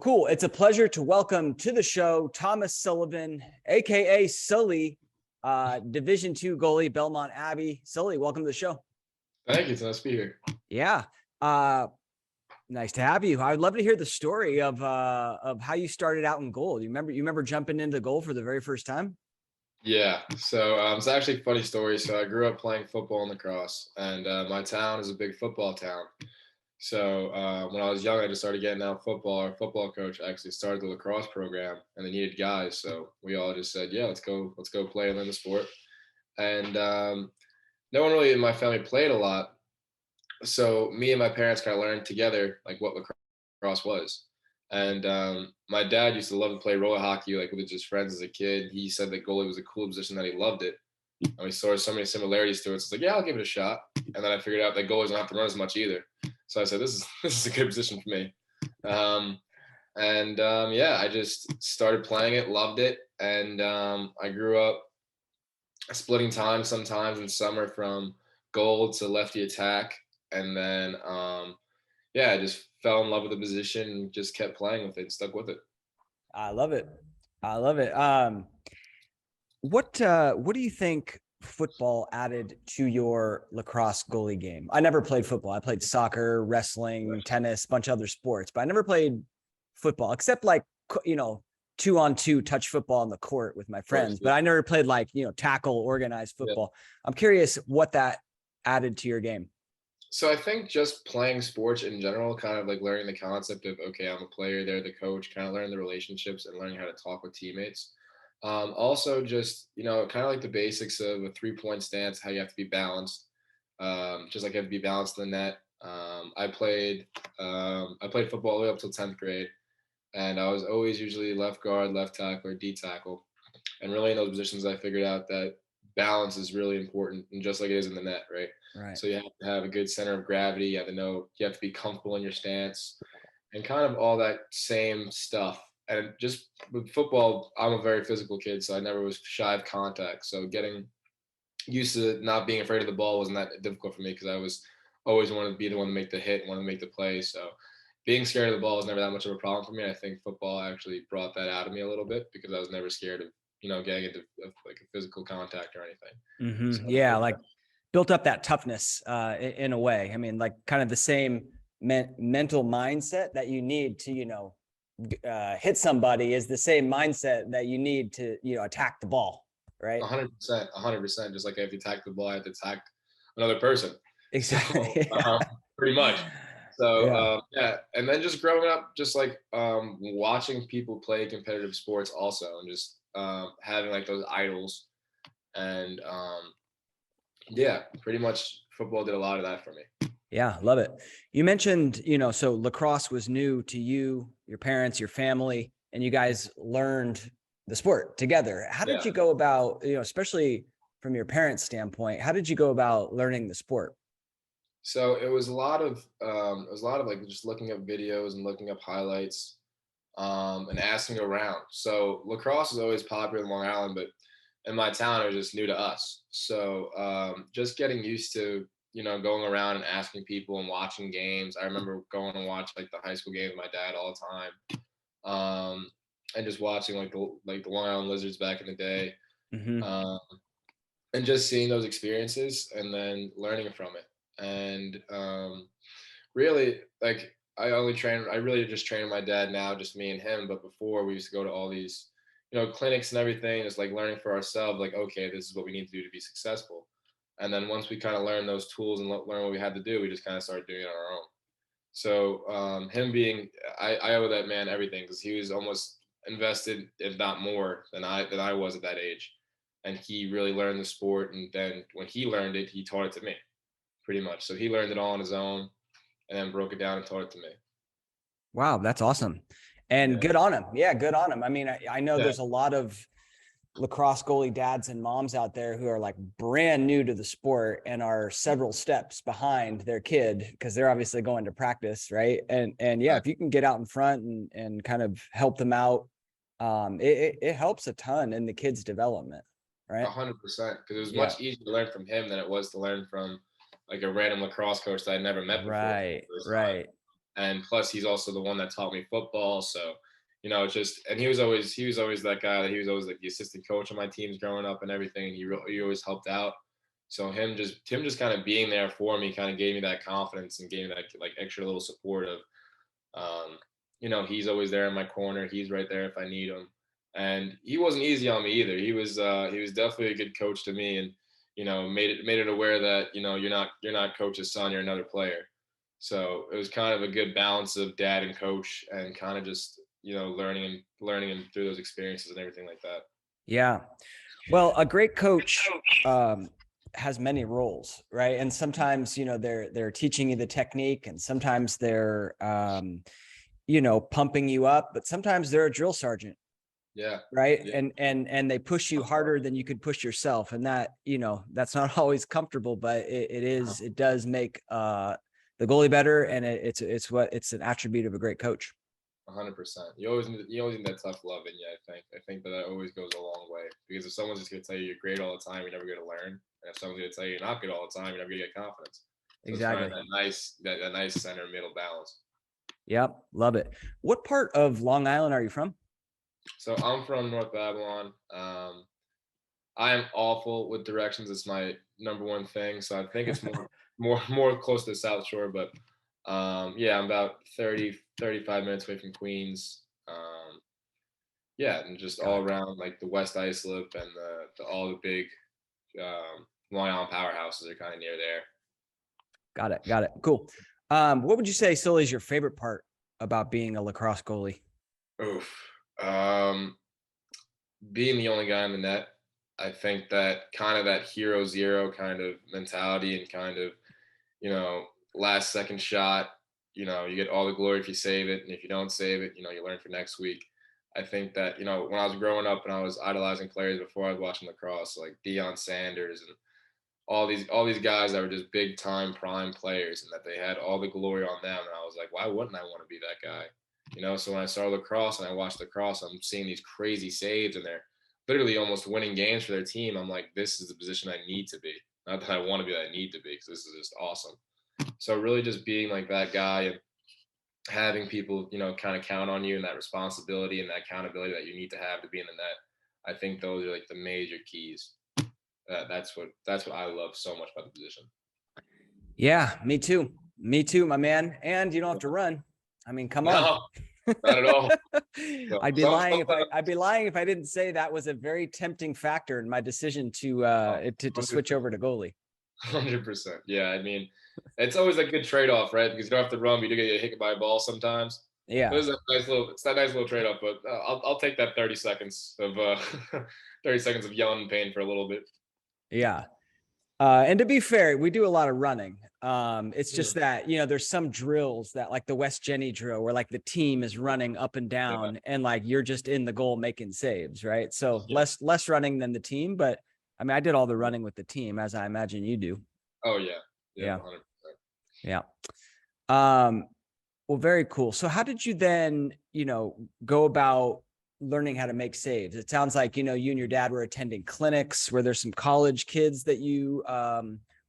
Cool. It's a pleasure to welcome to the show Thomas Sullivan, aka Sully, Division II goalie, Belmont-Abbey. Sully, welcome to the show. Thank you. It's nice to be here. Yeah. Nice to have you. I would love to hear the story of how you started out in goal. You remember jumping into goal for the very first time? Yeah. So it's actually a funny story. So I grew up playing football and lacrosse, and my town is a big football town. So when I was young, I just started getting out football. Our football coach actually started the lacrosse program, and they needed guys. So we all just said, "Yeah, let's go play and learn the sport." And no one really in my family played a lot, so me and my parents kind of learned together like what lacrosse was. And my dad used to love to play roller hockey like with his friends as a kid. He said that goalie was a cool position, that he loved it. And we saw so many similarities to it. So it's like, yeah, I'll give it a shot. And then I figured out that goalies don't have to run as much either. So I said, this is a good position for me. Yeah, I just started playing it, loved it. And I grew up splitting time sometimes in summer from goal to lefty attack. And then, I just fell in love with the position and just kept playing with it and stuck with it. I love it. What do you think football added to your lacrosse goalie game? I never played football. I played soccer, wrestling, tennis, a bunch of other sports, but I never played football except 2-on-2 touch football on the court with my friends. But I never played tackle organized football. Yeah. I'm curious what that added to your game. So I think just playing sports in general, kind of like learning the concept of, okay, I'm a player, they're the coach, kind of learning the relationships and learning how to talk with teammates. Also just, kind of like the basics of a 3-point stance, how you have to be balanced. Just like you have to be balanced in the net. I played football all the way up till 10th grade, and I was always usually left guard, left tackle, or D tackle. And really in those positions, I figured out that balance is really important, and just like it is in the net, right? Right. So you have to have a good center of gravity. You have to know, you have to be comfortable in your stance and kind of all that same stuff. And just with football, I'm a very physical kid, so I never was shy of contact. So getting used to not being afraid of the ball wasn't that difficult for me, because I was always wanted to be the one to make the hit, wanted to make the play. So being scared of the ball was never that much of a problem for me. I think football actually brought that out of me a little bit, because I was never scared of, getting into like a physical contact or anything. Mm-hmm. So, built up that toughness in a way. I mean, like kind of the same mental mindset that you need to, hit somebody is the same mindset that you need to, attack the ball, right? 100%. Just like I have to attack the ball, I have to attack another person. Exactly. So, pretty much. So, And then just growing up, just like watching people play competitive sports also, and just having like those idols. And pretty much football did a lot of that for me. Yeah, love it. You mentioned, so lacrosse was new to you, your parents, your family, and you guys learned the sport together. How did you go about, especially from your parents' standpoint, how did you go about learning the sport? So it was a lot of like just looking up videos and looking up highlights, and asking around. So lacrosse is always popular in Long Island, but in my town, it was just new to us. So just getting used to, going around and asking people and watching games. I remember going to watch like the high school games with my dad all the time, and just watching like the Long Island Lizards back in the day, mm-hmm. And just seeing those experiences and then learning from it. And really, like I really just train with my dad now, just me and him. But before, we used to go to all these clinics and everything. It's like learning for ourselves, like, okay, this is what we need to do to be successful. And then once we kind of learn those tools and learn what we had to do, we just kind of started doing it on our own. So him being, I owe that man everything, because he was almost invested, if not more, than I was at that age. And he really learned the sport. And then when he learned it, he taught it to me, pretty much. So he learned it all on his own and then broke it down and taught it to me. Wow, that's awesome. And good on him. Yeah, good on him. I mean, I know there's a lot of lacrosse goalie dads and moms out there who are like brand new to the sport and are several steps behind their kid, because they're obviously going to practice, right? And if you can get out in front and kind of help them out, it helps a ton in the kid's development, right? 100%, because it was much easier to learn from him than it was to learn from like a random lacrosse coach that I never met before. Right. And plus he's also the one that taught me football. So, and he was always that guy that he was always like the assistant coach on my teams growing up and everything. And he always helped out. So him just kind of being there for me kind of gave me that confidence and gave me that like extra little support of, he's always there in my corner. He's right there if I need him. And he wasn't easy on me either. He was definitely a good coach to me, and made it aware that you're not coach's son, you're another player. So it was kind of a good balance of dad and coach, and kind of just learning and through those experiences and everything like that. Yeah, well, a great coach has many roles, right? And sometimes they're teaching you the technique, and sometimes they're pumping you up, but sometimes they're a drill sergeant. Yeah. Right. Yeah. And they push you harder than you could push yourself. And that, that's not always comfortable, but it does make the goalie better. And it's an attribute of a great coach. 100%. You always need that tough love in you. I think that always goes a long way, because if someone's just going to tell you you're great all the time, you're never going to learn. And if someone's going to tell you you're not good all the time, you're never going to get confidence. So exactly. That nice center middle balance. Yep. Love it. What part of Long Island are you from? So I'm from North Babylon. I am awful with directions. It's my number one thing. So I think it's more close to the South Shore, but yeah, I'm about 35 minutes away from Queens. Yeah, and just all around like the West Islip and all the big Long Island powerhouses are kind of near there. Got it. Cool. What would you say, Sully, is your favorite part about being a lacrosse goalie? Oof. Being the only guy in the net. I think that kind of that hero zero kind of mentality, and kind of, last second shot, you get all the glory if you save it. And if you don't save it, you learn for next week. I think that, when I was growing up and I was idolizing players before I was watching lacrosse, like Deion Sanders and all these guys that were just big time prime players, and that they had all the glory on them. And I was like, why wouldn't I want to be that guy? So when I started lacrosse and I watched lacrosse, I'm seeing these crazy saves, and they're literally almost winning games for their team. I'm like, this is the position I need to be. Not that I want to be, that I need to be, because this is just awesome. So really just being like that guy, and having people, kind of count on you, and that responsibility and that accountability that you need to have to be in the net. I think those are like the major keys. That's what I love so much about the position. Yeah, me too, my man. And you don't have to run. I mean, come on. Not at all. I'd be lying if I didn't say that was a very tempting factor in my decision to switch over to goalie. 100%. Yeah, I mean, it's always a good trade-off, right? Because you don't have to run, but you do get hit by a ball sometimes. Yeah, it's that nice little trade-off. But I'll take that 30 seconds of 30 seconds of yelling pain for a little bit. Yeah. And to be fair, we do a lot of running. It's just that, there's some drills that, like the West Jenny drill, where like the team is running up and down, and like you're just in the goal making saves, right? So less running than the team, but I mean, I did all the running with the team, as I imagine you do. Oh yeah. Yeah. 100%. Yeah. Well, very cool. So how did you then, go about learning how to make saves? It sounds like, you and your dad were attending clinics. Were there some college kids that you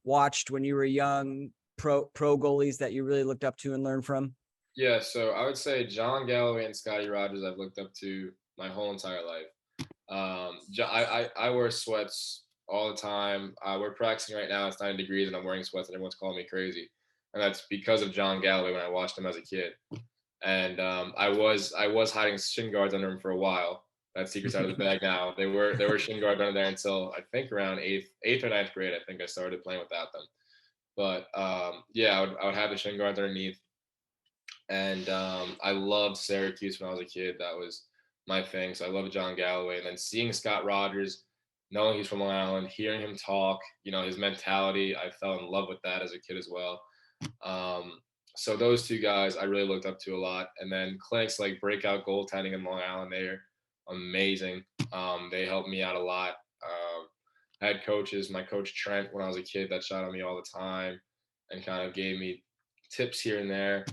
watched when you were young, pro goalies that you really looked up to and learned from? Yeah, so I would say John Galloway and Scotty Rogers I've looked up to my whole entire life. I wear sweats all the time. We're practicing right now. It's 90 degrees and I'm wearing sweats, and everyone's calling me crazy. And that's because of John Galloway when I watched him as a kid. And I was hiding shin guards under him for a while. That secret's out of the bag now. There were shin guards under there until I think around eighth or ninth grade. I think I started playing without them. But yeah, I would have the shin guards underneath. And I loved Syracuse when I was a kid. That was my thing. So I loved John Galloway. And then seeing Scott Rogers, knowing he's from Long Island, hearing him talk, his mentality, I fell in love with that as a kid as well. So those two guys I really looked up to a lot. And then clinics like Breakout Goaltending in Long Island, they're amazing. They helped me out a lot. I had coaches, my coach Trent when I was a kid, that shot on me all the time and kind of gave me tips here and there.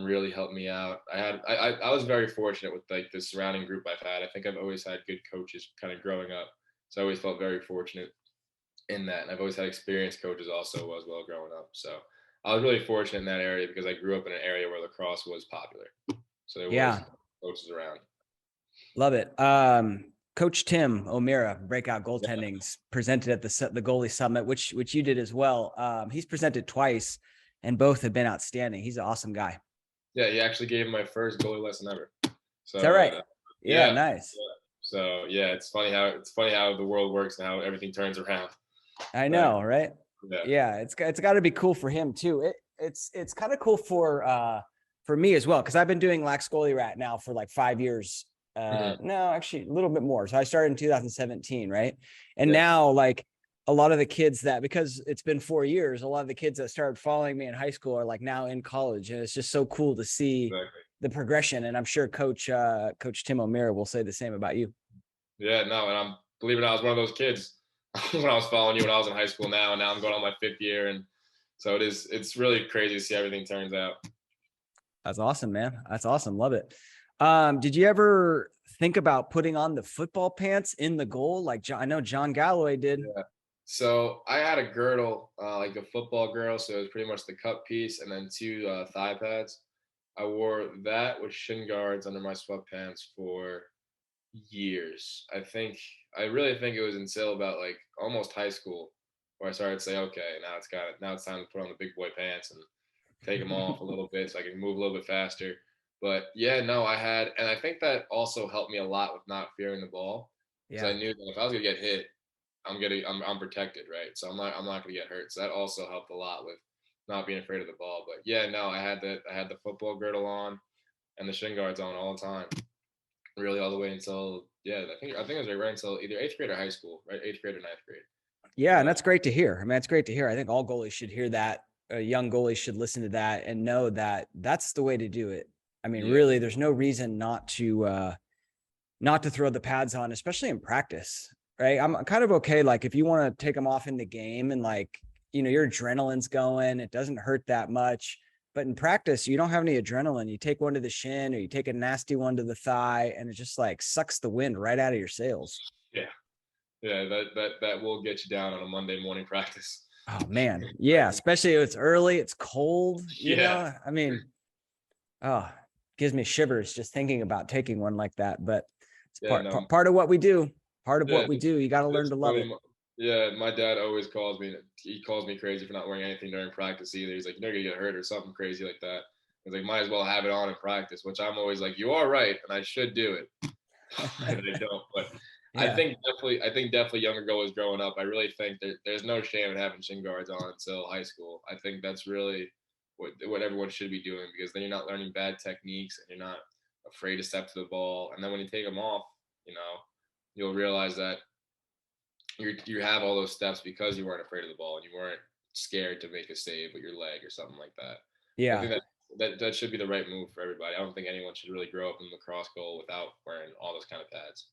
Really helped me out. I was very fortunate with like the surrounding group I've had. I think I've always had good coaches kind of growing up. So I always felt very fortunate in that. And I've always had experienced coaches also as well growing up. So I was really fortunate in that area because I grew up in an area where lacrosse was popular. So there was Yeah. coaches around. Love it. Coach Tim O'Meara, breakout goaltending's presented at the goalie summit, which you did as well. He's presented twice and both have been outstanding. He's an awesome guy. Yeah, he actually gave me my first goalie lesson ever. So Is that right? Yeah, yeah. nice. Yeah. So yeah, it's funny how the world works and how everything turns around. I know, right? Yeah. Yeah, it's got to be cool for him too. It's kind of cool for me as well, because I've been doing Lax Goalie Rat now for like 5 years. No, actually a little bit more. So I started in 2017, right? And now like a lot of the kids that, because it's been 4 years, a lot of the kids that started following me in high school are like now in college, and it's just so cool to see the progression. And I'm sure Coach Tim O'Meara will say the same about you. Yeah, no, and I'm believe it or not, I was one of those kids when I was following you when I was in high school now, and now I'm going on my 5th year. And so it's really crazy to see how everything turns out. That's awesome, man. That's awesome. Love it. Did you ever think about putting on the football pants in the goal? Like I know John Galloway did. Yeah. So I had a girdle, like a football girdle. So it was pretty much the cup piece and then 2 thigh pads. I wore that with shin guards under my sweatpants for years. I really think it was until about like almost high school where I started to say, okay, now it's time to put on the big boy pants and take them off a little bit so I can move a little bit faster. But yeah, no, and I think that also helped me a lot with not fearing the ball, because I knew that if I was gonna get hit, I'm protected, right? So I'm not gonna get hurt. So that also helped a lot with not being afraid of the ball. But yeah, no, I had the football girdle on and the shin guards on all the time, really all the way until I think it was right until either 8th grade or high school, right? 8th grade or 9th grade. Yeah, and that's great to hear. I mean, that's great to hear. I think all goalies should hear that. Young goalies should listen to that and know that that's the way to do it. I mean, really, there's no reason not to throw the pads on, especially in practice, right? I'm kind of okay. Like if you want to take them off in the game and like, your adrenaline's going, it doesn't hurt that much. But in practice, you don't have any adrenaline. You take one to the shin or you take a nasty one to the thigh, and it just like sucks the wind right out of your sails. Yeah. Yeah, that will get you down on a Monday morning practice. Oh man. Yeah. Especially if it's early, it's cold, you know, I mean, gives me shivers just thinking about taking one like that, but it's part of what we do. Part of what we do. You got to learn to love it. Yeah. My dad always calls me crazy for not wearing anything during practice either. He's like, you're going to get hurt or something crazy like that. He's like, might as well have it on in practice, which I'm always like, you are right. And I should do it. And I don't, but I think definitely younger goalies growing up, I really think that there's no shame in having shin guards on until high school. I think that's really what everyone should be doing, because then you're not learning bad techniques and you're not afraid to step to the ball. And then when you take them off, you'll realize that you have all those steps because you weren't afraid of the ball and you weren't scared to make a save with your leg or something like that. Yeah. I think that should be the right move for everybody. I don't think anyone should really grow up in the lacrosse goal without wearing all those kind of pads.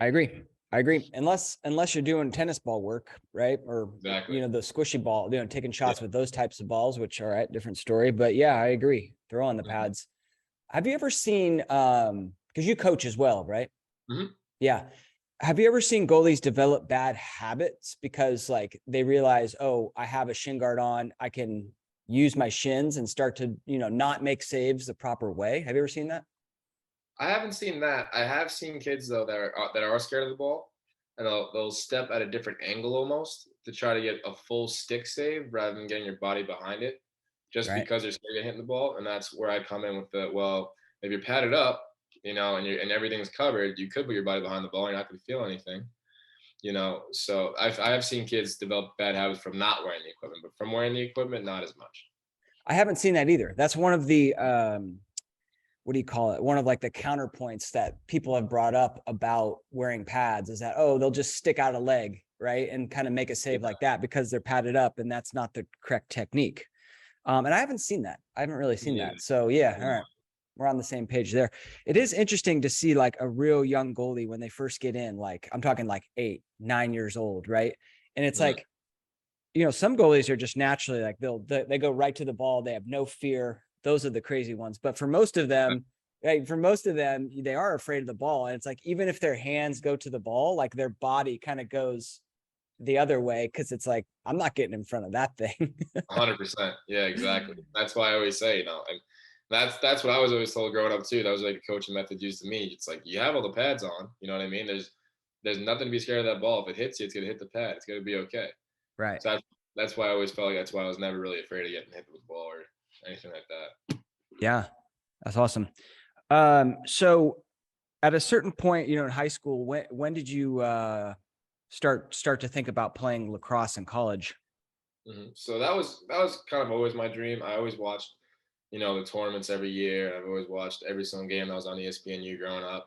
I agree. Unless you're doing tennis ball work, right? Or, exactly. The squishy ball, taking shots with those types of balls, which are right, different story. But yeah, I agree. Throw on the pads. Have you ever seen, because you coach as well, right? Mm-hmm. Yeah. Have you ever seen goalies develop bad habits because like they realize, oh, I have a shin guard on, I can use my shins and start to, not make saves the proper way? Have you ever seen that? I haven't seen that. I have seen kids though that are scared of the ball, and they'll step at a different angle almost to try to get a full stick save rather than getting your body behind it, just because they're scared of hitting the ball. And that's where I come in with if you're padded up, and everything's covered, you could put your body behind the ball. You're not going to feel anything, So I have seen kids develop bad habits from not wearing the equipment, but from wearing the equipment, not as much. I haven't seen that either. That's one of the what do you call it? One of like the counterpoints that people have brought up about wearing pads is that, they'll just stick out a leg, right? And kind of make a save like that because they're padded up, and that's not the correct technique. And I haven't seen that. I haven't really seen that. So yeah. All right. We're on the same page there. It is interesting to see like a real young goalie when they first get in, like I'm talking like 8, 9 years old. Right. And it's like, some goalies are just naturally like, they go right to the ball. They have no fear. Those are the crazy ones. But for most of them, they are afraid of the ball. And it's like, even if their hands go to the ball, like their body kind of goes the other way. Cause it's like, I'm not getting in front of that thing. 100%. Yeah, exactly. That's why I always say, and that's what I was always told growing up too. That was like a coaching method used to me. It's like, you have all the pads on, you know what I mean? There's nothing to be scared of that ball. If it hits you, it's going to hit the pad. It's going to be okay. Right. So that's why I always felt like that's why I was never really afraid of getting hit with the ball or anything like that. Yeah. That's awesome. So at a certain point, in high school, when did you, start to think about playing lacrosse in college? So that was kind of always my dream. I always watched, the tournaments every year. I've always watched every single game that was on ESPNU growing up,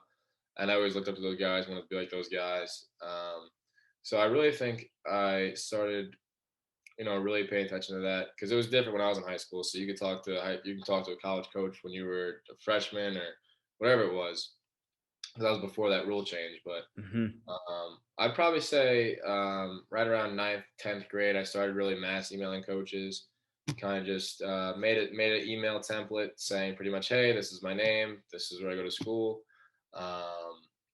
and I always looked up to those guys, wanted to be like those guys. So I really think I started, really paying attention to that because it was different when I was in high school. So you can talk to a college coach when you were a freshman or whatever it was. That was before that rule change, but I'd probably say right around 9th, 10th grade, I started really mass emailing coaches. Kind of just made an email template saying pretty much, hey, this is my name, this is where I go to school,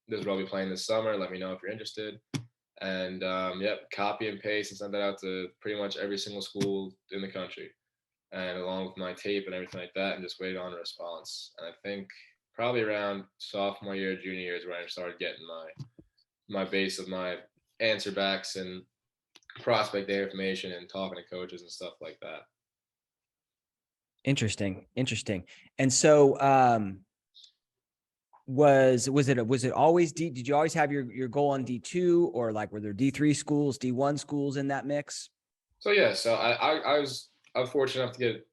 this is what I'll be playing this summer. Let me know if you're interested. And copy and paste and send that out to pretty much every single school in the country, and along with my tape and everything like that, and just waited on a response. And I think probably around sophomore year, junior year is when I started getting my base of my answer backs and prospect day information and talking to coaches and stuff like that. Interesting. And so, was it always did you always have your goal on D2, or like, were there D3 schools, D1 schools in that mix? So I was fortunate enough to get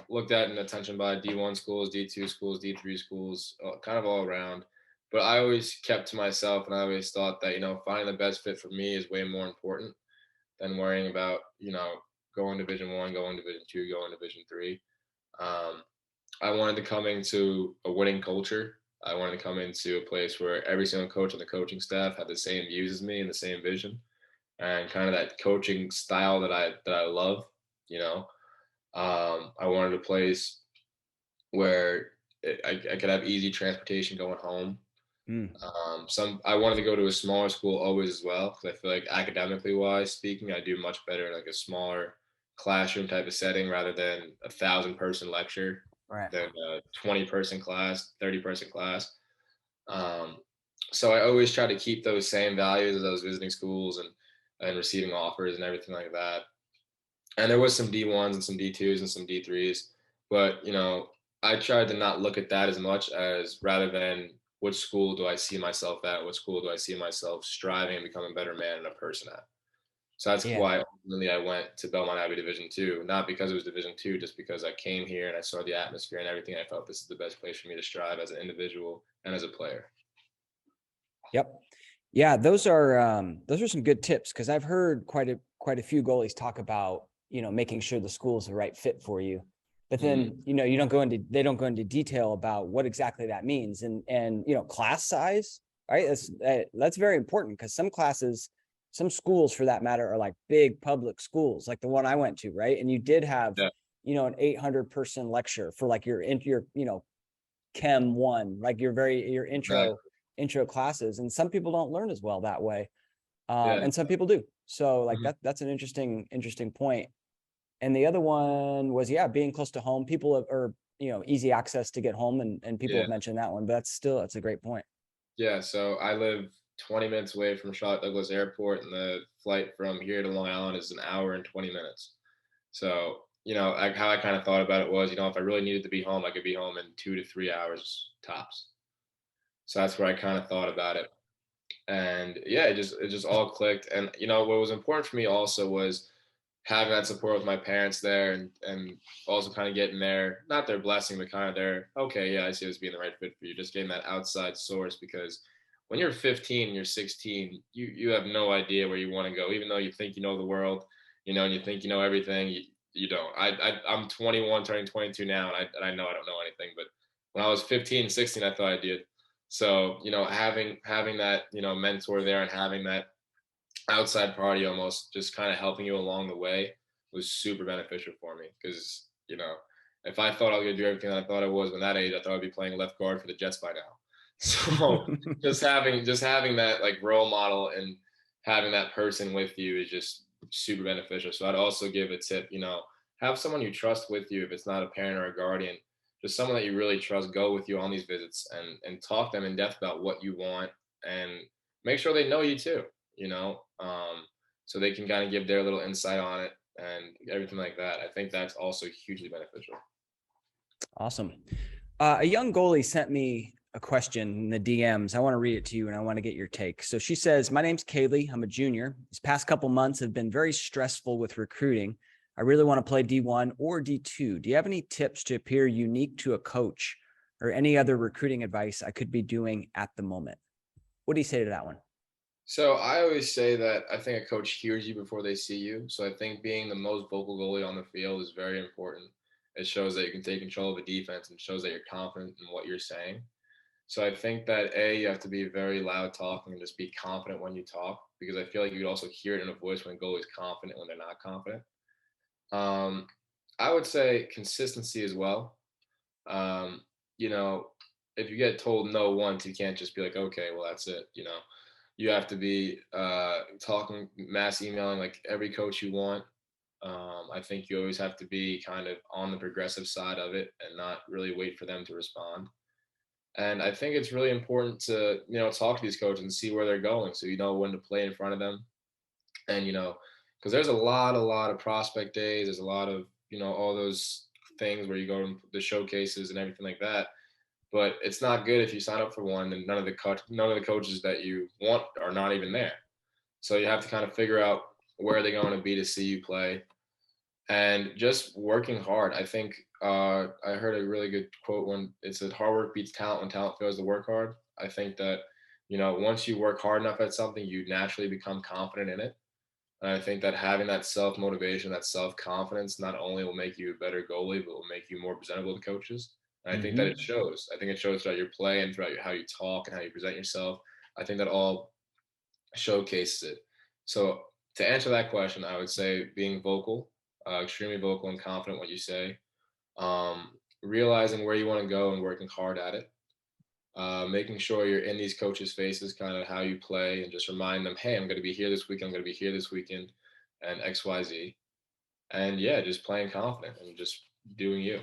looked at and attention by D1 schools, D2 schools, D3 schools, kind of all around. But I always kept to myself, and I always thought that finding the best fit for me is way more important than worrying about going Division 1, going Division 2, going Division 3. I wanted to come into a winning culture. I wanted to come into a place where every single coach on the coaching staff had the same views as me and the same vision, and kind of that coaching style that I love. I wanted a place where I could have easy transportation going home. I wanted to go to a smaller school always as well, because I feel like academically wise speaking, I do much better in like a smaller classroom type of setting rather than 1,000-person lecture, Right. than a 20-person class, 30-person class. So I always try to keep those same values as I was visiting schools and receiving offers and everything like that. And there was some D1s and some D2s and some D3s, but I tried to not look at that as much as rather than which school do I see myself at, what school do I see myself striving and becoming a better man and a person at. So that's why ultimately I went to Belmont-Abbey Division 2, not because it was Division 2, just because I came here and I saw the atmosphere and everything. I felt this is the best place for me to strive as an individual and as a player. Yep. Yeah, those are some good tips, because I've heard quite a few goalies talk about, making sure the school is the right fit for you. But then, they don't go into detail about what exactly that means. And class size, right? That's very important, because some schools for that matter are like big public schools, like the one I went to, right? And you did have, an 800-person lecture for like your Chem 1, like your intro classes. And some people don't learn as well that way. And some people do. So like that's an interesting point. And the other one was, being close to home. People are easy access to get home, and people have mentioned that one, but that's a great point. Yeah. So I live 20 minutes away from Charlotte Douglas Airport, and the flight from here to Long Island is an hour and 20 minutes. So, how I kind of thought about it was, if I really needed to be home, I could be home in 2 to 3 hours tops. So that's where I kind of thought about it. And it just all clicked. And, what was important for me also was having that support with my parents there, and also kind of getting not their blessing, but kind of their, okay, yeah, I see this being the right fit for you. Just getting that outside source, because when you're 15 and you're 16, you have no idea where you want to go, even though you think you know the world, and you think you know everything. You don't. I'm 21, turning 22 now, and I know I don't know anything. But when I was 15, 16, I thought I did. So having that mentor there, and having that outside party almost just kind of helping you along the way was super beneficial for me, because if I thought I was gonna do everything that I thought I was when that age, I thought I'd be playing left guard for the Jets by now. So just having that like role model, and having that person with you is just super beneficial. So I'd also give a tip, have someone you trust with you. If it's not a parent or a guardian, just someone that you really trust, go with you on these visits and talk to them in depth about what you want, and make sure they know you too, so they can kind of give their little insight on it and everything like that. I think that's also hugely beneficial. Awesome. A young goalie sent me a question in the DMs. I want to read it to you and I want to get your take. So she says, my name's Kaylee. I'm a junior. These past couple months have been very stressful with recruiting. I really want to play D1 or D2. Do you have any tips to appear unique to a coach or any other recruiting advice I could be doing at the moment? What do you say to that one? So I always say that I think a coach hears you before they see you. So I think being the most vocal goalie on the field is very important. It shows that you can take control of the defense and shows that you're confident in what you're saying. So I think that you have to be very loud talking and just be confident when you talk, because I feel like you could also hear it in a voice when a goalie's confident when they're not confident. I would say consistency as well. Um, if you get told no once, you can't just be like, okay, well, that's it. You have to be talking, mass emailing like every coach you want. I think you always have to be kind of on the progressive side of it and not really wait for them to respond. And I think it's really important to, talk to these coaches and see where they're going, so you know when to play in front of them. And, because there's a lot of prospect days. There's a lot of, all those things where you go to the showcases and everything like that. But it's not good if you sign up for one and none of the coaches that you want are not even there. So you have to kind of figure out where they're going to be to see you play, and just working hard. I think I heard a really good quote when it said, hard work beats talent when talent fails to work hard. I think that, once you work hard enough at something, you naturally become confident in it. And I think that having that self-motivation, that self-confidence, not only will make you a better goalie, but will make you more presentable to coaches. And I think that it shows. I think it shows throughout your play and throughout how you talk and how you present yourself. I think that all showcases it. So to answer that question, I would say being vocal, extremely vocal and confident what you say, realizing where you want to go and working hard at it, making sure you're in these coaches' faces, kind of how you play, and just remind them, hey, I'm going to be here this weekend, I'm going to be here this weekend, and X, Y, Z. And yeah, just playing confident and just doing you.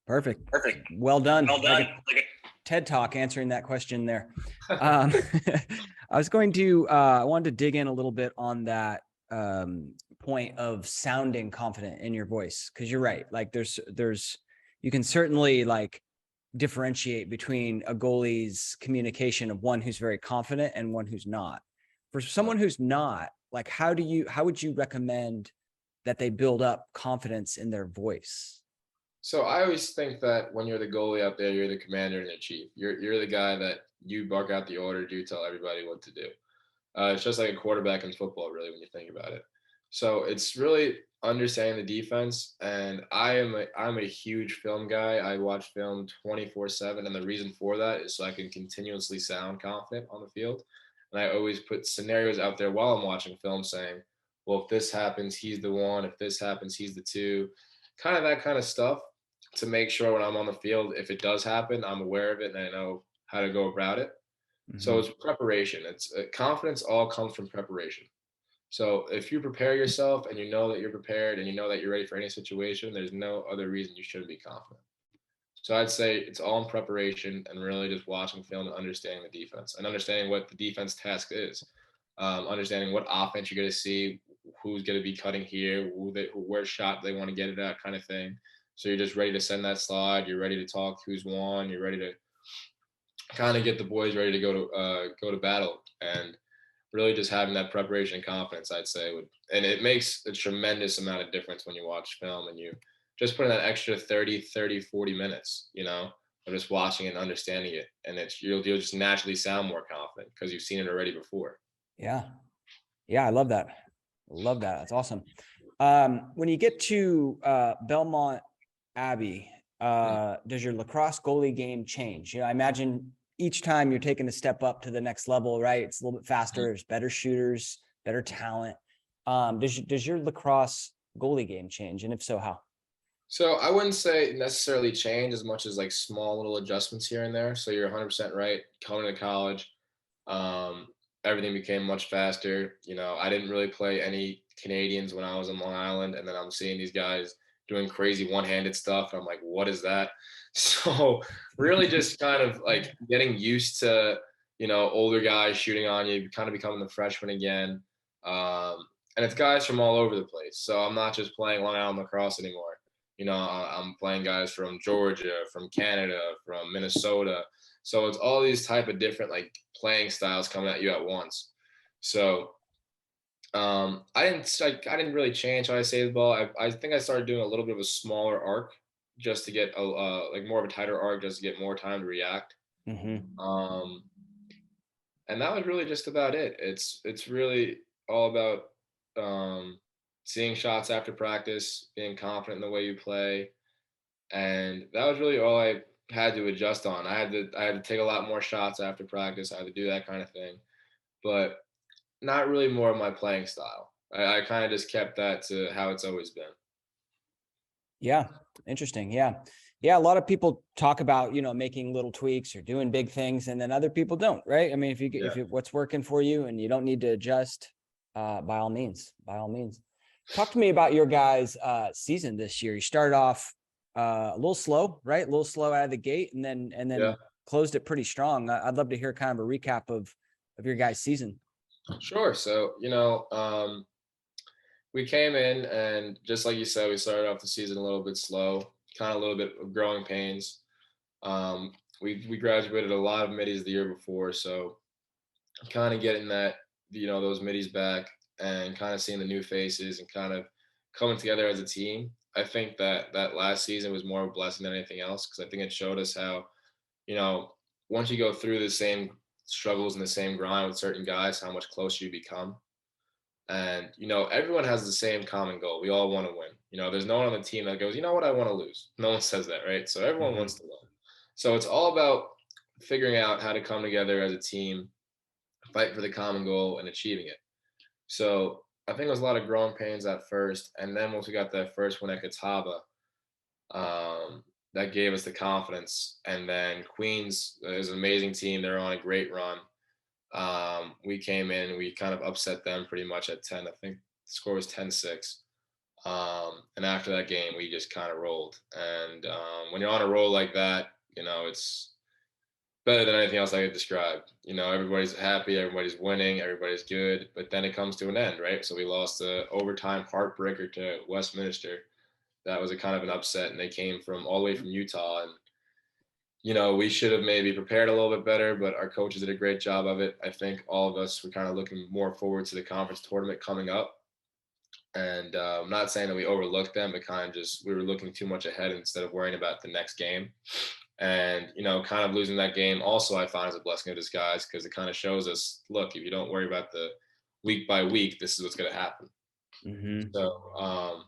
Perfect. Well done. Like a TED Talk answering that question there. I wanted to dig in a little bit on that point of sounding confident in your voice, because you're right. Like you can certainly like differentiate between a goalie's communication of one who's very confident and one who's not. For someone who's not, like, how would you recommend that they build up confidence in their voice? So I always think that when you're the goalie out there, you're the commander in chief. You're the guy that you bark out the orders, you tell everybody what to do. It's just like a quarterback in football, really, when you think about it. So it's really understanding the defense. And I'm a huge film guy. I watch film 24/7, and the reason for that is so I can continuously sound confident on the field. And I always put scenarios out there while I'm watching film, saying, well, if this happens, he's the one. If this happens, he's the two. Kind of that kind of stuff, to make sure when I'm on the field, if it does happen, I'm aware of it and I know how to go about it. So it's preparation. It's confidence all comes from preparation. So if you prepare yourself and you know that you're prepared and you know that you're ready for any situation, there's no other reason you shouldn't be confident. So I'd say it's all in preparation and really just watching film and understanding the defense and understanding what the defense task is. Understanding what offense you're going to see, who's going to be cutting here, where shot they want to get it at, kind of thing. So you're just ready to send that slide. You're ready to talk who's won. You're ready to kind of get the boys ready to go to battle, and really just having that preparation and confidence, I'd say, and it makes a tremendous amount of difference when you watch film and you just put in that extra 30, 40 minutes, of just watching and understanding it. And you'll just naturally sound more confident because you've seen it already before. Yeah. I love that. That's awesome. When you get to Belmont-Abbey, does your lacrosse goalie game change? I imagine each time you're taking a step up to the next level, right? It's a little bit faster. There's better shooters, better talent. Does your lacrosse goalie game change? And if so, how? So I wouldn't say necessarily change as much as like small little adjustments here and there. So you're 100% right. Coming to college, everything became much faster. I didn't really play any Canadians when I was in Long Island, and then I'm seeing these guys doing crazy one-handed stuff. And I'm like, what is that? So really just kind of like getting used to, older guys shooting on you, kind of becoming the freshman again. And it's guys from all over the place. So I'm not just playing Long Island lacrosse anymore. I'm playing guys from Georgia, from Canada, from Minnesota. So it's all these type of different like playing styles coming at you at once. So I didn't really change how I saved the ball. I think I started doing a little bit of a smaller arc just to get like more of a tighter arc, just to get more time to react. Mm-hmm. And that was really just about it. It's really all about seeing shots after practice, being confident in the way you play, and that was really all I had to adjust on. I had to take a lot more shots after practice. I had to do that kind of thing, but not really more of my playing style. I kind of just kept that to how it's always been. Yeah. Interesting. Yeah. Yeah. A lot of people talk about, making little tweaks or doing big things, and then other people don't, right? I mean, if what's working for you and you don't need to adjust, by all means, talk to me about your guys' season this year. You started off a little slow, right? A little slow out of the gate, and then Yeah. closed it pretty strong. I'd love to hear kind of a recap of your guys' season. Sure. So, we came in and just like you said, we started off the season a little bit slow, kind of a little bit of growing pains. We graduated a lot of middies the year before, so kind of getting that, those middies back and kind of seeing the new faces and kind of coming together as a team. I think that last season was more of a blessing than anything else, because I think it showed us how, you know, once you go through the same struggles and the same grind with certain guys, how much closer you become. And, everyone has the same common goal. We all want to win. There's no one on the team that goes, you know what, I want to lose. No one says that, right? So everyone Mm-hmm. wants to win. So it's all about figuring out how to come together as a team, fight for the common goal, and achieving it. So I think it was a lot of growing pains at first. And then once we got that first win at Catawba, that gave us the confidence. And then Queens is an amazing team. They're on a great run. We came in, we kind of upset them pretty much at 10. I think the score was 10-6. And after that game, we just kind of rolled. And when you're on a roll like that, it's better than anything else I could describe. Everybody's happy, everybody's winning, everybody's good, but then it comes to an end, right? So we lost the overtime heartbreaker to Westminster. That was a kind of an upset, and they came from all the way from Utah, and we should have maybe prepared a little bit better, but our coaches did a great job of it. I think all of us were kind of looking more forward to the conference tournament coming up. And I'm not saying that we overlooked them, but kind of just we were looking too much ahead instead of worrying about the next game. And, kind of losing that game also I find as a blessing of disguise, because it kind of shows us, look, if you don't worry about the week by week, this is what's going to happen. Mm-hmm. So,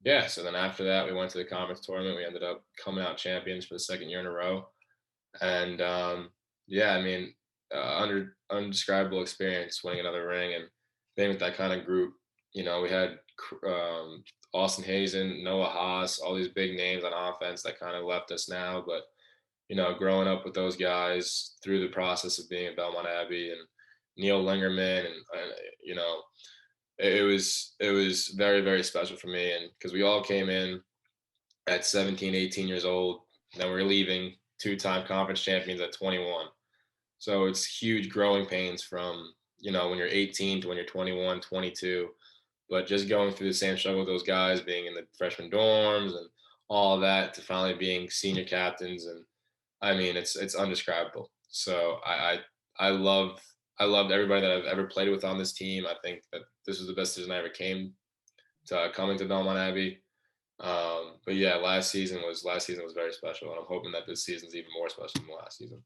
yeah, so then after that, we went to the conference tournament. We ended up coming out champions for the second year in a row. And yeah, I mean, undescribable experience winning another ring and being with that kind of group. We had Austin Hazen, Noah Haas, all these big names on offense that kind of left us now. But, growing up with those guys through the process of being at Belmont-Abbey and Neil Lingerman and it was very, very special for me. And because we all came in at 17, 18 years old, and then we're leaving two-time conference champions at 21. So it's huge growing pains from, when you're 18 to when you're 21, 22. But just going through the same struggle with those guys, being in the freshman dorms and all of that, to finally being senior captains, and I mean, it's undescribable. So I loved everybody that I've ever played with on this team. I think that this was the best decision I ever came to coming to Belmont-Abbey. But yeah, last season was very special, and I'm hoping that this season's even more special than the last season.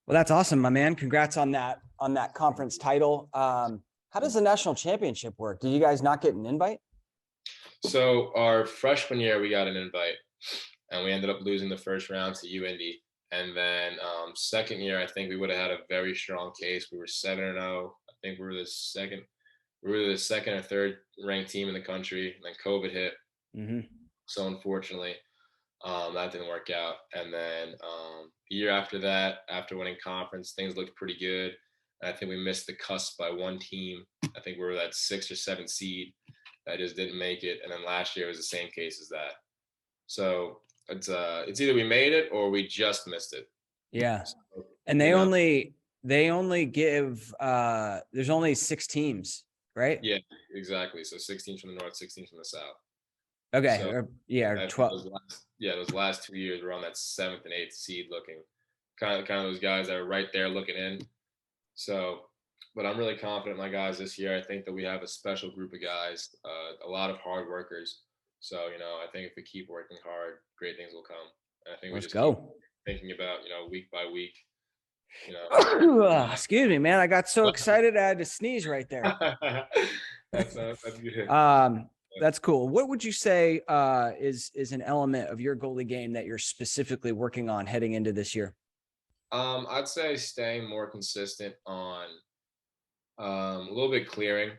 Well, that's awesome, my man. Congrats on that conference title. How does the national championship work? Did you guys not get an invite? So our freshman year, we got an invite, and we ended up losing the first round to UIndy. And then second year, I think we would have had a very strong case. We were 7-0. I think we were the second or third ranked team in the country. And then COVID hit. Mm-hmm. So unfortunately, that didn't work out. And then the year after that, after winning conference, things looked pretty good. And I think we missed the cusp by one team. I think we were that 6 or 7 seed that just didn't make it. And then last year was the same case as that. So it's either we made it or we just missed it. Yeah. So, And they only give there's only 6 teams, right? Yeah, exactly. So 16 from the north, 16 from the south. Okay. So or 12. Those last 2 years we're on that 7th and 8th seed looking. Kind of those guys that are right there looking in. So, but I'm really confident in my guys this year. I think that we have a special group of guys, a lot of hard workers. So, I think if we keep working hard, great things will come. And I think Let's just go. keep thinking about, week by week, Excuse me, man. I got so excited I had to sneeze right there. That's good. That's cool. What would you say is an element of your goalie game that you're specifically working on heading into this year? I'd say staying more consistent on a little bit clearing,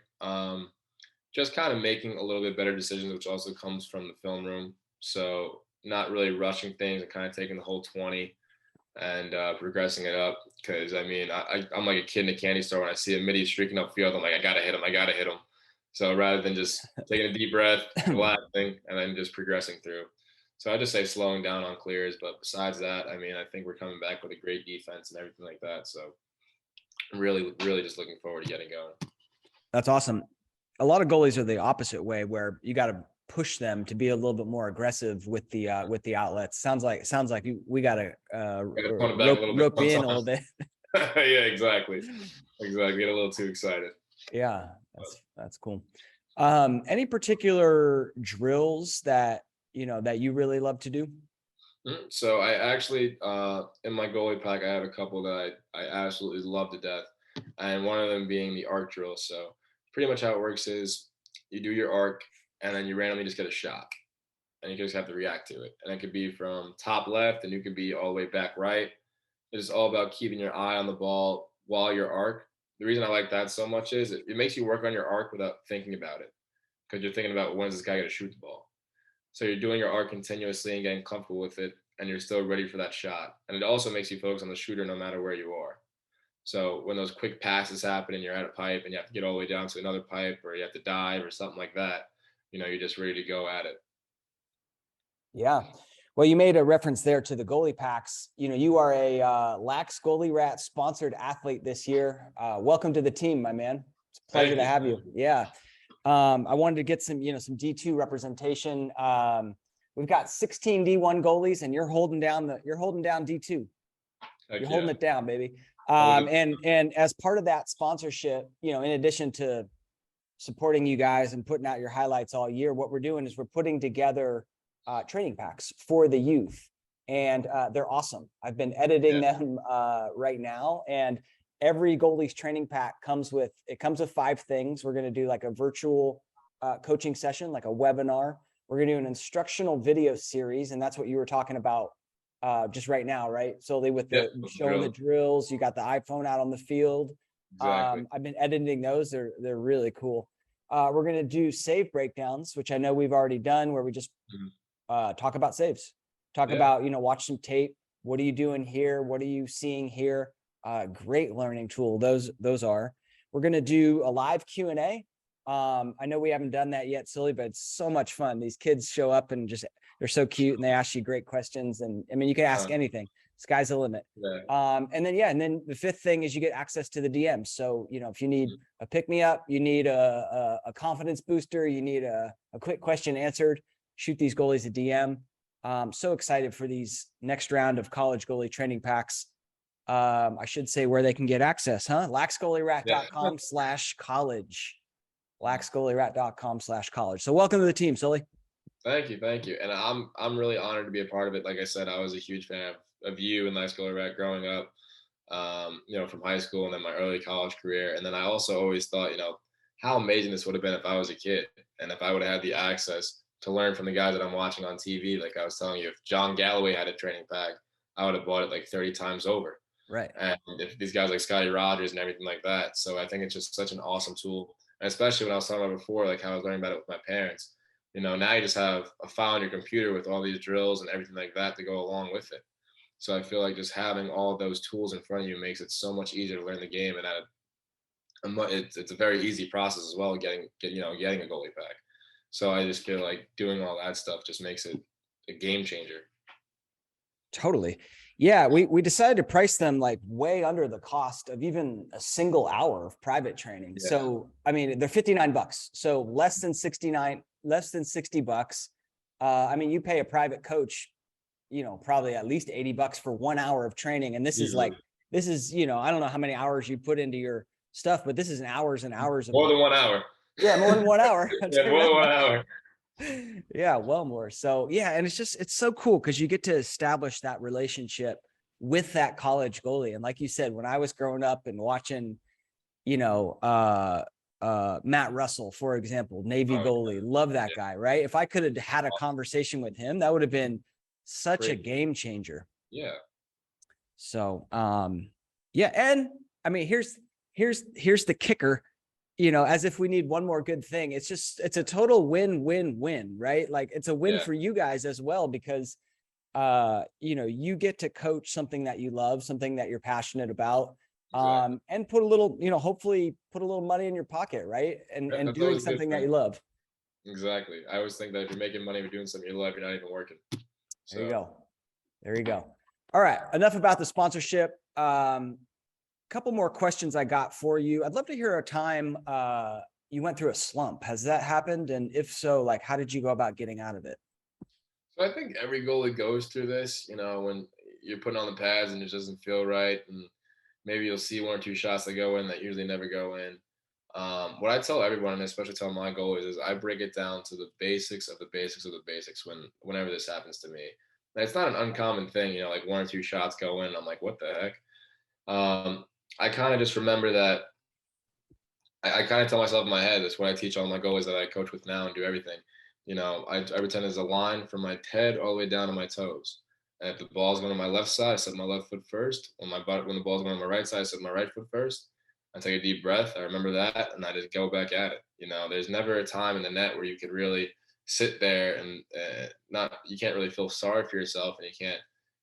just kind of making a little bit better decisions, which also comes from the film room. So not really rushing things and kind of taking the whole 20 and progressing it up. Because, I'm like a kid in a candy store. When I see a midi streaking upfield, I'm like, I got to hit him. So rather than just taking a deep breath, relaxing, and then just progressing through. So I just say slowing down on clears. But besides that, I think we're coming back with a great defense and everything like that. So I'm really, really just looking forward to getting going. That's awesome. A lot of goalies are the opposite way, where you got to push them to be a little bit more aggressive with the outlets. Sounds like we got to rope you in a little bit. Yeah, exactly. Get a little too excited. Yeah, that's cool. Any particular drills that you really love to do? So I actually, in my goalie pack, I have a couple that I absolutely love to death, and one of them being the arc drill. So pretty much how it works is you do your arc, and then you randomly just get a shot, and you just have to react to it. And it could be from top left, and you could be all the way back right. It's all about keeping your eye on the ball while you're arc. The reason I like that so much is it makes you work on your arc without thinking about it, because you're thinking about when's this guy going to shoot the ball. So you're doing your arc continuously and getting comfortable with it, and you're still ready for that shot. And it also makes you focus on the shooter no matter where you are. So when those quick passes happen and you're at a pipe and you have to get all the way down to another pipe, or you have to dive or something like that, you're just ready to go at it. Yeah. Well, you made a reference there to the goalie packs. You are a Lax Goalie Rat sponsored athlete this year. Welcome to the team, my man. It's a pleasure to have you. Yeah. I wanted to get some D2 representation. We've got 16 D1 goalies, and you're holding down D2. You're holding it down, baby. And as part of that sponsorship, in addition to supporting you guys and putting out your highlights all year, what we're doing is we're putting together training packs for the youth, and they're awesome. I've been editing them right now, and every goalie's training pack comes with 5 things. We're going to do like a virtual coaching session, like a webinar. We're going to do an instructional video series, and that's what you were talking about just right now, right? Sully, with showing the drills. You got the iPhone out on the field. Exactly. I've been editing those. They're really cool. We're going to do save breakdowns, which I know we've already done, where we just talk about saves, about, watch some tape. What are you doing here? What are you seeing here? Great learning tool. Those are. We're going to do a live Q&A. I know we haven't done that yet, Sully, but it's so much fun. These kids show up and they're so cute, and they ask you great questions. And you can ask anything. Sky's the limit. Yeah. And then the 5th thing is you get access to the DMs. So, if you need a pick me up, you need a confidence booster, you need a quick question answered, shoot these goalies a DM. So excited for these next round of college goalie training packs. I should say where they can get access, laxgoalierat.com/college. laxgoalierat.com/college. So welcome to the team, Sully. Thank you. And I'm really honored to be a part of it. Like I said, I was a huge fan of you and Lax Goalie Rat growing up, from high school and then my early college career. And then I also always thought, how amazing this would have been if I was a kid and if I would have had the access to learn from the guys that I'm watching on TV. Like I was telling you, if John Galloway had a training pack, I would have bought it like 30 times over. Right. And if these guys like Scotty Rogers and everything like that. So I think it's just such an awesome tool. And especially when I was talking about before, like how I was learning about it with my parents, now you just have a file on your computer with all these drills and everything like that to go along with it. So I feel like just having all of those tools in front of you makes it so much easier to learn the game and at it's a very easy process as well, getting a goalie pack. So I just feel like doing all that stuff just makes it a game changer. Totally. Yeah. We decided to price them like way under the cost of even a single hour of private training. Yeah. So, I mean, they're $59. So less than $60. I mean, you pay a private coach, probably at least $80 for 1 hour of training. And this is, I don't know how many hours you put into your stuff, but this is hours and hours of more than 1 hour. Yeah, more than 1 hour. Yeah, more than 1 hour. Yeah, well more. So yeah, and it's so cool because you get to establish that relationship with that college goalie. And like you said, when I was growing up and watching, Matt Russell, for example, Navy goalie, love that guy, right? If I could have had a conversation with him, that would have been such a game changer. Yeah. So yeah, and I mean here's the kicker. As if we need one more good thing. It's a total win-win-win, right? Like it's a win for you guys as well, because, you get to coach something that you love, something that you're passionate about, and put a little, hopefully put a little money in your pocket, right? And doing something that you love. Exactly. I always think that if you're making money, you're doing something you love, you're not even working. So. There you go. All right. Enough about the sponsorship. Couple more questions I got for you. I'd love to hear a time you went through a slump. Has that happened? And if so, like, how did you go about getting out of it? So I think every goalie goes through this, when you're putting on the pads and it doesn't feel right. And maybe you'll see 1 or 2 shots that go in that usually never go in. What I tell everyone, and especially tell my goalies, is I break it down to the basics of the basics of the basics whenever this happens to me. And it's not an uncommon thing, like 1 or 2 shots go in. I'm like, what the heck? I kind of just remember that I kind of tell myself in my head, that's what I teach all my goalies that I coach with now and do everything. I pretend there's a line from my head all the way down to my toes. And if the ball's going to my left side, I set my left foot first. When the ball's going to my right side, I set my right foot first. I take a deep breath. I remember that, and I just go back at it. There's never a time in the net where you could really sit there and you can't really feel sorry for yourself, and you can't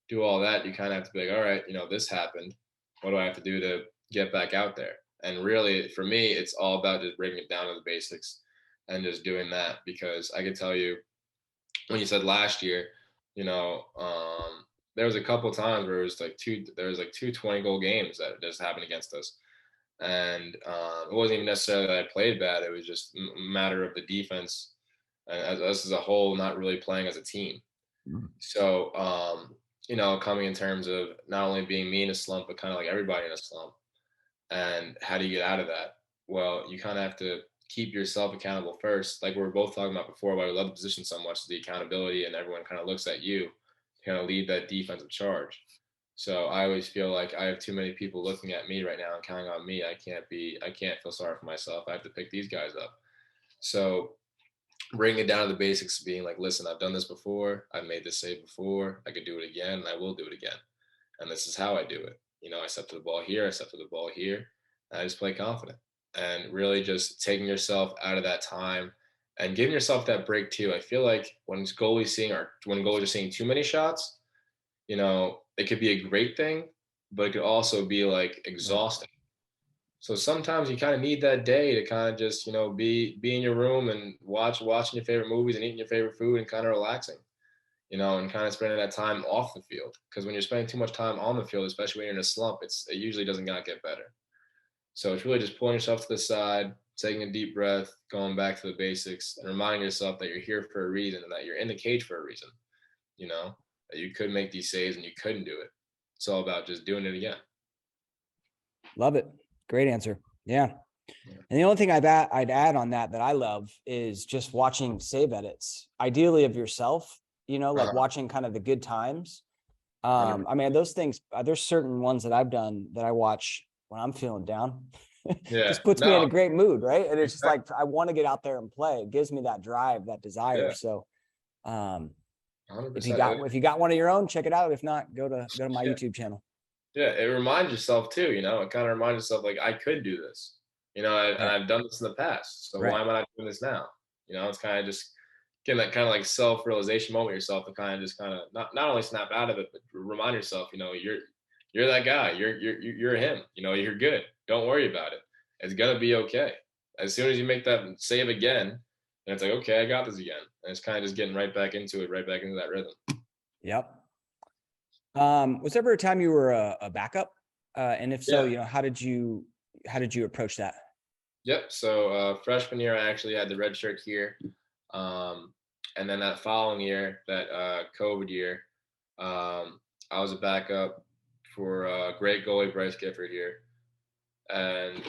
do all that. You kind of have to be like, all right, this happened. What do I have to do to get back out there? And really, for me, it's all about just bringing it down to the basics and just doing that. Because I can tell you, when you said last year, there was a couple times where it was like two 20-goal games that just happened against us. And it wasn't even necessarily that I played bad. It was just a matter of the defense and us as a whole not really playing as a team. Mm-hmm. So, coming in terms of not only being me in a slump, but kind of like everybody in a slump. And how do you get out of that? Well, you kind of have to keep yourself accountable first. Like we were both talking about before, why we love the position so much, the accountability, and everyone kind of looks at you to kind of lead that defensive charge. So I always feel like I have too many people looking at me right now and counting on me. I can't feel sorry for myself. I have to pick these guys up. So bring it down to the basics, being like, listen, I've done this before. I've made this save before. I could do it again, and I will do it again. And this is how I do it. I step to the ball here. I step to the ball here. And I just play confident. And really just taking yourself out of that time and giving yourself that break too. I feel like when goalies are seeing too many shots, it could be a great thing, but it could also be like exhausting. So sometimes you kind of need that day to kind of just, be in your room and watching your favorite movies and eating your favorite food and kind of relaxing, and kind of spending that time off the field. Because when you're spending too much time on the field, especially when you're in a slump, it usually doesn't get better. So it's really just pulling yourself to the side, taking a deep breath, going back to the basics, and reminding yourself that you're here for a reason and that you're in the cage for a reason, that you could make these saves and you couldn't do it. It's all about just doing it again. Love it. Great answer. Yeah. And the only thing I'd add on that I love is just watching save edits, ideally of yourself, like watching kind of the good times. I mean, those things, there's certain ones that I've done that I watch when I'm feeling down. Just puts me in a great mood, right? And it's just like, I want to get out there and play. It gives me that drive, that desire. Yeah. So if you got one of your own, check it out. If not, go to my YouTube channel. Yeah, it reminds yourself too, it kind of reminds yourself like, I could do this, and I've done this in the past. So why am I not doing this now? It's kind of just getting that kind of like self-realization moment yourself to kind of just kind of not only snap out of it, but remind yourself, you're that guy, you're him, you're good. Don't worry about it. It's going to be okay. As soon as you make that save again, and it's like, okay, I got this again. And it's kind of just getting right back into it, right back into that rhythm. Yep. Was there ever a time you were a backup? And if so, Yeah. how did you approach that? Yep. So freshman year, I actually had the red shirt here. And then that following year, that COVID year, I was a backup for great goalie Bryce Gifford here. And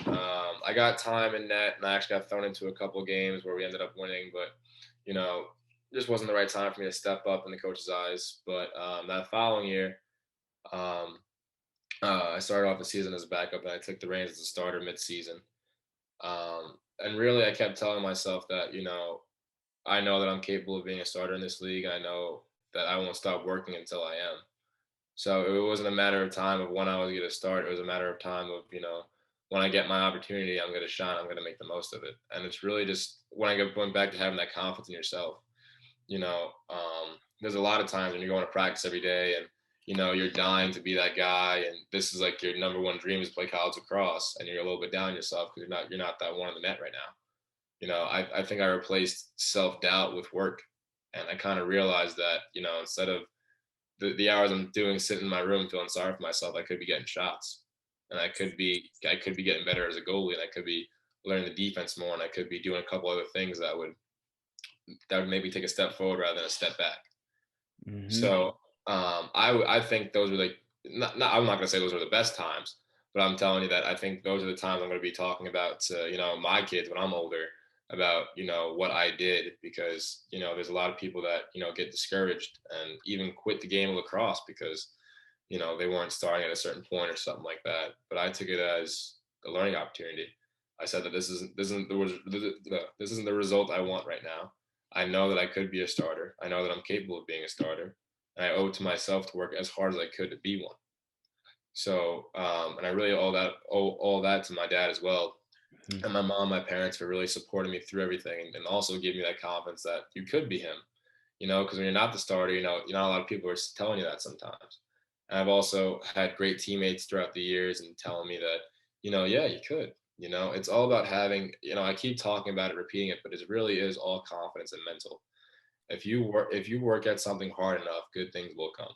I got time in net, and I actually got thrown into a couple of games where we ended up winning, but just wasn't the right time for me to step up in the coach's eyes. But that following year, I started off the season as a backup, and I took the reins as a starter mid-season. And really, I kept telling myself that I know that I'm capable of being a starter in this league. I know that I won't stop working until I am. So it wasn't a matter of time of when I was going to start. It was a matter of time of, when I get my opportunity, I'm going to shine. I'm going to make the most of it. And it's really just when I get going back to having that confidence in yourself. There's a lot of times when you're going to practice every day and, you're dying to be that guy. And this is like your number one dream is to play college lacrosse. And you're a little bit down on yourself because you're not that one in the net right now. I think I replaced self-doubt with work. And I kind of realized that, instead of the hours I'm doing sitting in my room feeling sorry for myself, I could be getting shots, and I could be getting better as a goalie, and I could be learning the defense more, and I could be doing a couple other things that would maybe take a step forward rather than a step back. Mm-hmm. So I think those were like I'm not gonna say those were the best times, but I'm telling you that I think those are the times I'm going to be talking about to my kids when I'm older about what I did, because there's a lot of people that get discouraged and even quit the game of lacrosse because they weren't starting at a certain point or something like that. But I took it as a learning opportunity. I said that this isn't the result I want right now. I know that I could be a starter. I know that I'm capable of being a starter, and I owe it to myself to work as hard as I could to be one. So, and I really owe that to my dad as well, and my mom, my parents, for really supporting me through everything, and also giving me that confidence that you could be him. Because when you're not the starter, not a lot of people are telling you that sometimes. And I've also had great teammates throughout the years and telling me that, yeah, you could. It's all about having. I keep talking about it, repeating it, but it really is all confidence and mental. If you work at something hard enough, good things will come.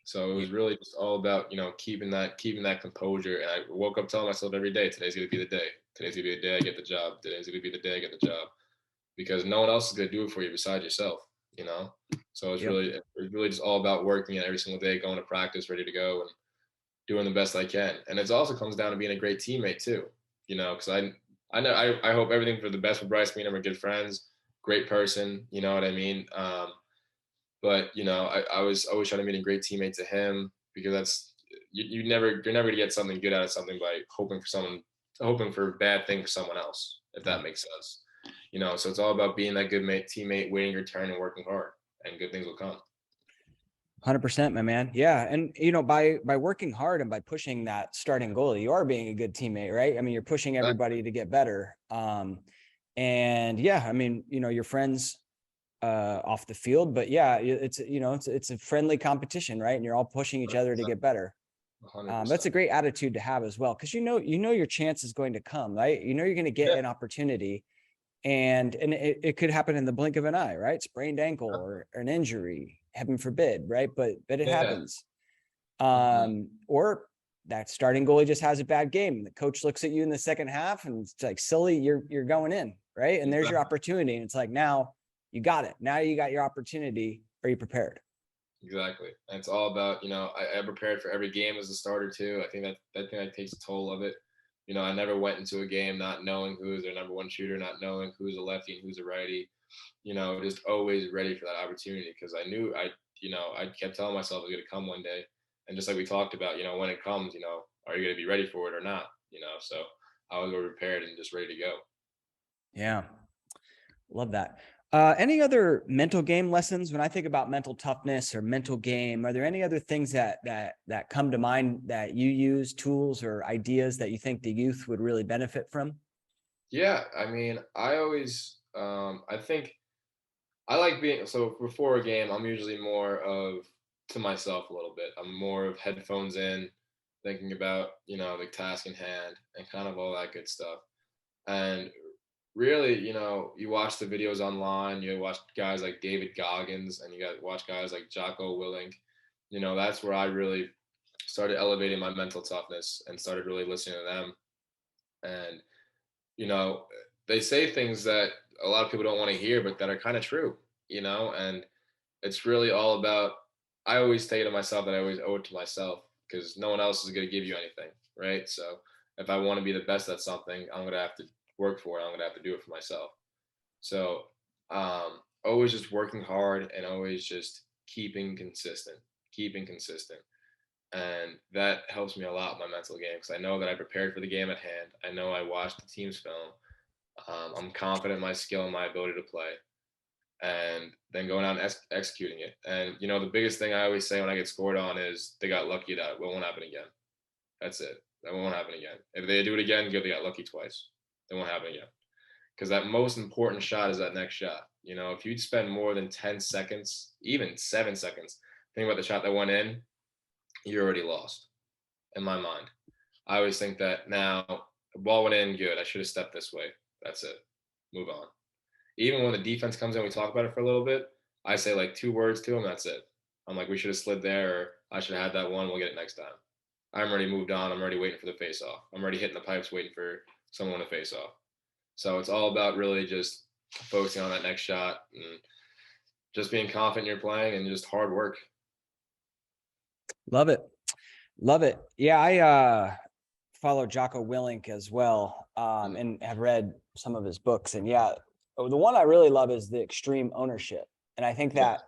So it was really just all about, keeping that composure. And I woke up telling myself every day, today's going to be the day. Today's going to be the day I get the job. Today's going to be the day I get the job, because no one else is going to do it for you besides yourself, So it's really just all about working every single day, going to practice, ready to go, and doing the best I can. And it also comes down to being a great teammate too, because I know I hope everything for the best for Bryce. Me and him are good friends, great person, you know what I mean? But I was always trying to be a great teammate to him, because you're never gonna get something good out of something by hoping for a bad thing for someone else, if that makes sense. So it's all about being that good teammate, waiting your turn and working hard, and good things will come. 100%, my man. Yeah. And, by working hard and by pushing that starting goalie, you are being a good teammate, right? I mean, you're pushing everybody to get better. And yeah, I mean, your friends off the field, but yeah, it's a friendly competition, right? And you're all pushing each other to get better. That's a great attitude to have as well, because your chance is going to come, right? You're going to get an opportunity, and it could happen in the blink of an eye, right? Sprained ankle or an injury, heaven forbid, right? But it happens. Or that starting goalie just has a bad game. The coach looks at you in the second half and it's like, Sully, you're going in, right? And there's your opportunity. And it's like, now you got it. Now you got your opportunity. Are you prepared? Exactly. And it's all about, I prepared for every game as a starter too. I think that takes a toll of it. I never went into a game not knowing who's their number one shooter, not knowing who's a lefty and who's a righty, just always ready for that opportunity, because I knew I kept telling myself it was going to come one day. And just like we talked about, when it comes, are you going to be ready for it or not? So I was prepared and just ready to go. Yeah. Love that. Any other mental game lessons? When I think about mental toughness or mental game, are there any other things that come to mind that you use, tools or ideas that you think the youth would really benefit from? Yeah. I mean, I always, I think I like so before a game, I'm usually more of to myself a little bit. I'm more of headphones in, thinking about, the task in hand and kind of all that good stuff. And really, you watch the videos online, you watch guys like David Goggins, and you got watch guys like Jocko Willink. That's where I really started elevating my mental toughness and started really listening to them. And, they say things that a lot of people don't want to hear, but that are kind of true, and it's really all about, I always say to myself that I always owe it to myself, because no one else is going to give you anything, right? So if I want to be the best at something, I'm going to have to work for it. I'm going to have to do it for myself. So always just working hard and always just keeping consistent. And that helps me a lot in my mental game, because I know that I prepared for the game at hand. I know I watched the team's film. I'm confident in my skill and my ability to play, and then going out and executing it. And, the biggest thing I always say when I get scored on is they got lucky. That won't happen again. That's it. That won't happen again. If they do it again, good, they got lucky twice. That won't happen again. Because that most important shot is that next shot. If you'd spend more than 10 seconds, even 7 seconds, think about the shot that went in, you're already lost, in my mind. I always think that now, the ball went in, good. I should have stepped this way. That's it. Move on. Even when the defense comes in, we talk about it for a little bit. I say like 2 words to them. That's it. I'm like, we should have slid there, or I should have had that one. We'll get it next time. I'm already moved on. I'm already waiting for the face off. I'm already hitting the pipes, waiting for someone to face off. So it's all about really just focusing on that next shot and just being confident you're playing and just hard work. Love it. Yeah, I follow Jocko Willink as well, and have read some of his books. And yeah, the one I really love is the extreme ownership. And I think that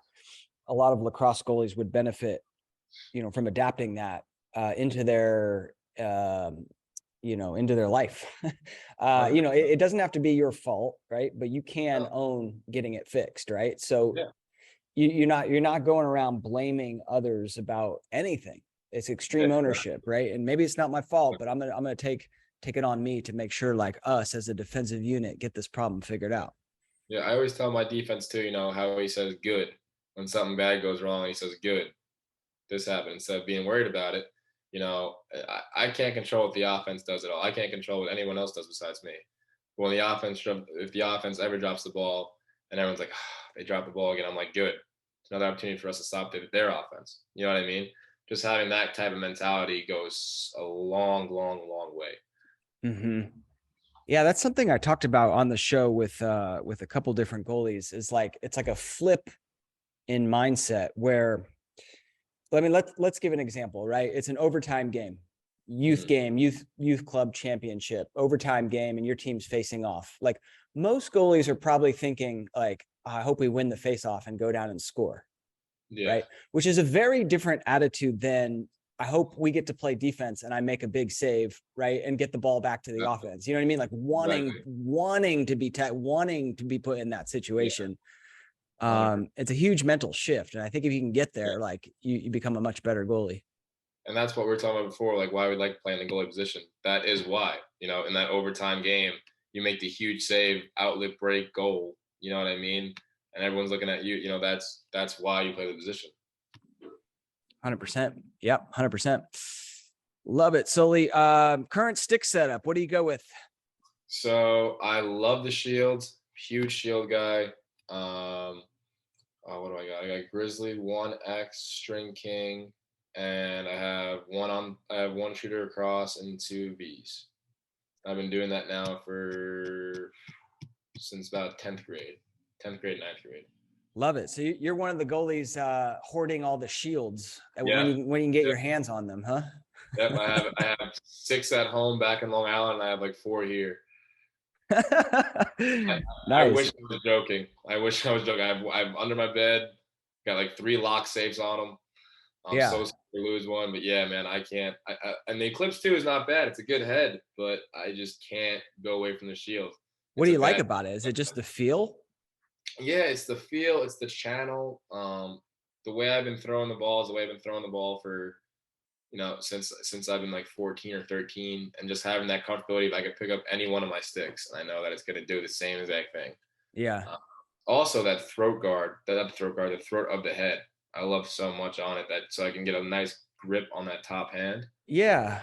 a lot of lacrosse goalies would benefit, from adapting that into their, into their life. It doesn't have to be your fault, right? But you can own getting it fixed, right? So you're not going around blaming others about anything. It's extreme ownership, right? And maybe it's not my fault, but I'm gonna take it on me to make sure, like, us as a defensive unit get this problem figured out. Yeah, I always tell my defense too, how he says good. When something bad goes wrong, he says good. This happened, instead of being worried about it. I can't control what the offense does at all. I can't control what anyone else does besides me. But if the offense ever drops the ball and everyone's like, they dropped the ball again, I'm like, good. It's another opportunity for us to stop their offense. You know what I mean? Just having that type of mentality goes a long, long, long way. Mm-hmm. Yeah, that's something I talked about on the show with a couple different goalies. Is like, it's like a flip in mindset where, let's give an example, right? It's an overtime game, youth club championship, overtime game, and your team's facing off. Like, most goalies are probably thinking like, I hope we win the face off and go down and score. Yeah. Right. Which is a very different attitude than, I hope we get to play defense and I make a big save, right, and get the ball back to the offense. You know what I mean? Like wanting to be put in that situation. It's a huge mental shift, and I think if you can get there, like, you become a much better goalie. And that's what we were talking about before, like why we like playing the goalie position. That is why, in that overtime game, you make the huge save, outlet break, goal. You know what I mean? And everyone's looking at you. That's why you play the position. 100%. Yep. 100%. Love it. Sully, current stick setup, what do you go with? So I love the shields, huge shield guy. What do I got? I got Grizzly, 1X, String King, and I have one shooter across and 2 Vs. I've been doing that now since about 10th grade, 9th grade. Love it. So you're one of the goalies hoarding all the shields when you can get your hands on them, huh? Yep, I have 6 at home back in Long Island, and I have like 4 here. Nice. I wish I was joking. I've under my bed, got like 3 lock safes on them. I'm so scared to lose one, but yeah, man, I can't. And the Eclipse 2 is not bad. It's a good head, but I just can't go away from the shield. What do you like about it? Is it just the feel? Yeah, it's the feel. It's the channel. The way I've been throwing the ball is the way I've been throwing the ball for, since I've been like 14 or 13, and just having that comfortability, if I could pick up any one of my sticks, and I know that it's going to do the same exact thing. Yeah. Also, the throat of the head, I love so much on it, so I can get a nice grip on that top hand. Yeah.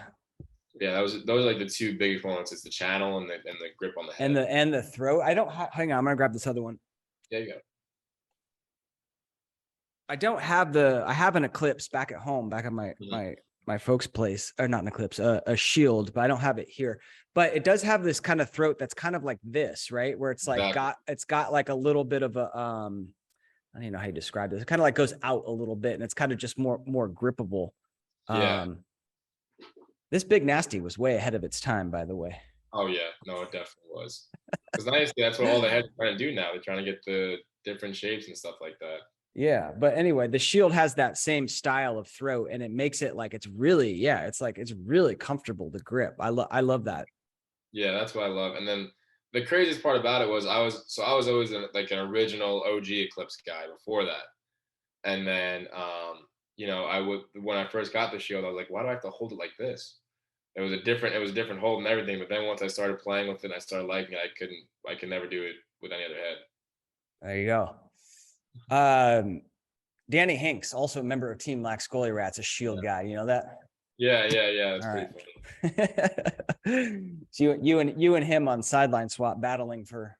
Yeah, those are like the two big components. It's the channel and the grip on the head. And the throat. I don't hang on, I'm gonna grab this other one. There you go. I don't have I have an Eclipse back at home, back at my folks' place, or not an Eclipse, a Shield, but I don't have it here. But it does have this kind of throat that's kind of like this, right? Where it's like it's got like a little bit of a I don't even know how you describe this. It kind of like goes out a little bit, and it's kind of just more grippable. Yeah. This Big Nasty was way ahead of its time, by the way. Oh yeah, no, it definitely was. Because honestly, that's what all the heads are trying to do now. They're trying to get the different shapes and stuff like that. Yeah, but anyway, the Shield has that same style of throat, and it makes it like it's really, it's really comfortable to grip. I love that. Yeah, that's what I love. And then the craziest part about it was I was always like an original OG Eclipse guy before that. And then when I first got the Shield, I was like, why do I have to hold it like this? It was a different hold and everything. But then once I started playing with it and I started liking it, I could never do it with any other head. There you go. Danny Hinks, also a member of Team Lax Goalie Rats, a Shield guy. You know that? Yeah. That's pretty funny. So you and him on sideline swap battling for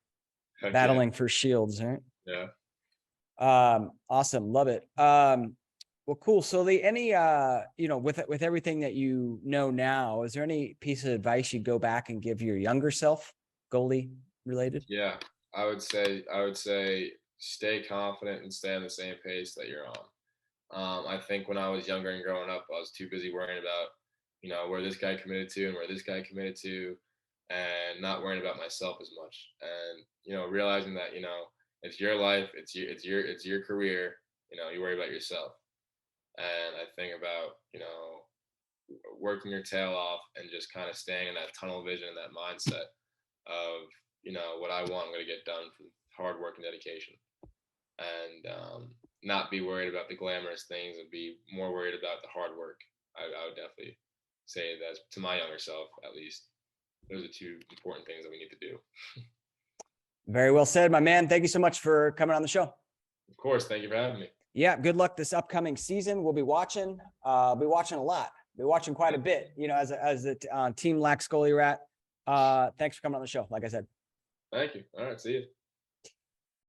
shields, right? Yeah. Awesome. Love it. Well, cool. So any with everything that you know now, is there any piece of advice you'd go back and give your younger self, goalie related? Yeah, I would say stay confident and stay on the same pace that you're on. I think when I was younger and growing up, I was too busy worrying about, where this guy committed to and where this guy committed to, and not worrying about myself as much. And, realizing that, it's your life, it's your career, you worry about yourself. And I think about, working your tail off and just kind of staying in that tunnel vision and that mindset of, what I want, I'm going to get done from hard work and dedication. And not be worried about the glamorous things and be more worried about the hard work. I would definitely say that to my younger self, at least. Those are two important things that we need to do. Very well said, my man. Thank you so much for coming on the show. Of course. Thank you for having me. Yeah. Good luck this upcoming season. We'll be watching. I'll be watching a lot. Be watching quite a bit, as a Team Lax Goalie Rat. Thanks for coming on the show. Like I said. Thank you. All right. See you.